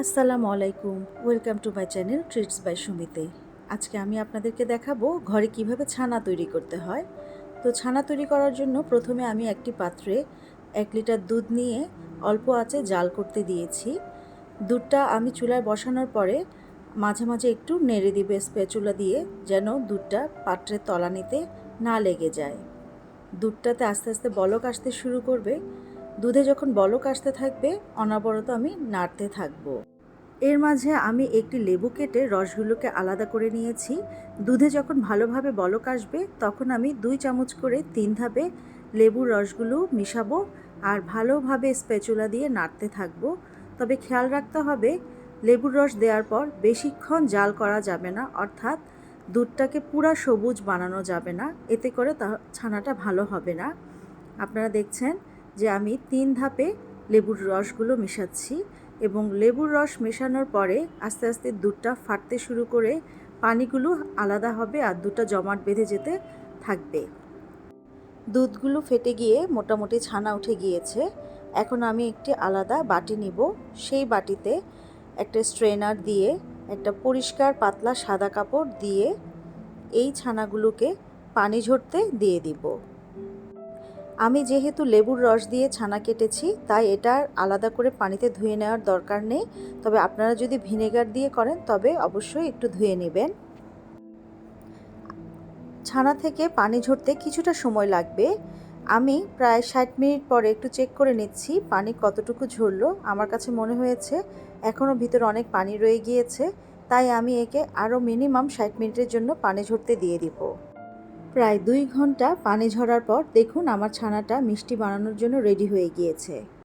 আসসালামু আলাইকুম, welcome to my channel treats by সুমিতে। আজকে আমি আপনাদেরকে দেখাবো ঘরে কিভাবে ছানা তৈরি করতে হয়। তো ছানা তৈরি করার জন্য প্রথমে আমি একটি পাত্রে 1 লিটার দুধ নিয়ে অল্প আঁচে জাল করতে দিয়েছি। দুধটা আমি চুলায় বসানোর পরে মাঝে মাঝে একটু নেড়ে দিবে স্প্যাচুলা দিয়ে, যেন দুধটা পাত্রের তলানিতে না লেগে যায়। দুধটাতে আস্তে আস্তে বলক আসতে শুরু করবে। দুধে যখন বলক আসতে থাকবে অনবরত আমি নাড়তে থাকবো। এর মাঝে আমি একটি লেবু কেটে রসগুলোকে আলাদা করে নিয়েছি। দুধে যখন ভালোভাবে বলক আসবে তখন আমি 2 চামচ করে 3 ধাপে লেবুর রসগুলো মিশাবো আর ভালোভাবে স্প্যাচুলা দিয়ে নাড়তে থাকবো। তবে খেয়াল রাখতে হবে লেবুর রস দেওয়ার পর বেশিক্ষণ জাল করা যাবে না, অর্থাৎ দুধটাকে পুরা সবুজ বানানো যাবে না, এতে করে ছানাটা ভালো হবে না। আপনারা দেখছেন যে আমি 3 ধাপে লেবুর রসগুলো মেশাচ্ছি এবং লেবুর রস মেশানোর পরে আস্তে আস্তে দুধটা ফাটতে শুরু করে পানিগুলো আলাদা হবে আর দুধটা জমাট বেঁধে যেতে থাকবে। দুধগুলো ফেটে গিয়ে মোটামুটি ছানা উঠে গিয়েছে। এখন আমি একটি আলাদা বাটি নিব। সেই বাটিতে একটা স্ট্রেনার দিয়ে একটা পরিষ্কার পাতলা সাদা কাপড় দিয়ে এই ছানাগুলোকে পানি ঝরতে দিয়ে দিব। আমি যেহেতু লেবুর রস দিয়ে ছানা কেটেছি তাই এটা আলাদা করে পানিতে ধুয়ে নেওয়ার দরকার নেই। তবে আপনারা যদি ভিনেগার দিয়ে করেন তবে অবশ্যই একটু ধুয়ে নেবেন। ছানা থেকে পানি ঝরতে কিছুটা সময় লাগবে। আমি প্রায় 60 মিনিট পরে একটু চেক করে নিচ্ছি পানি কতটুকু ঝরলো। আমার কাছে মনে হয়েছে এখনও ভিতরে অনেক পানি রয়ে গিয়েছে, তাই আমি একে আরও মিনিমাম 60 মিনিটের জন্য পানি ঝরতে দিয়ে দিব। প্রায় 2 ঘন্টা পানি ঝরার পর দেখুন আমার ছানাটা মিষ্টি বানানোর জন্য রেডি হয়ে গিয়েছে।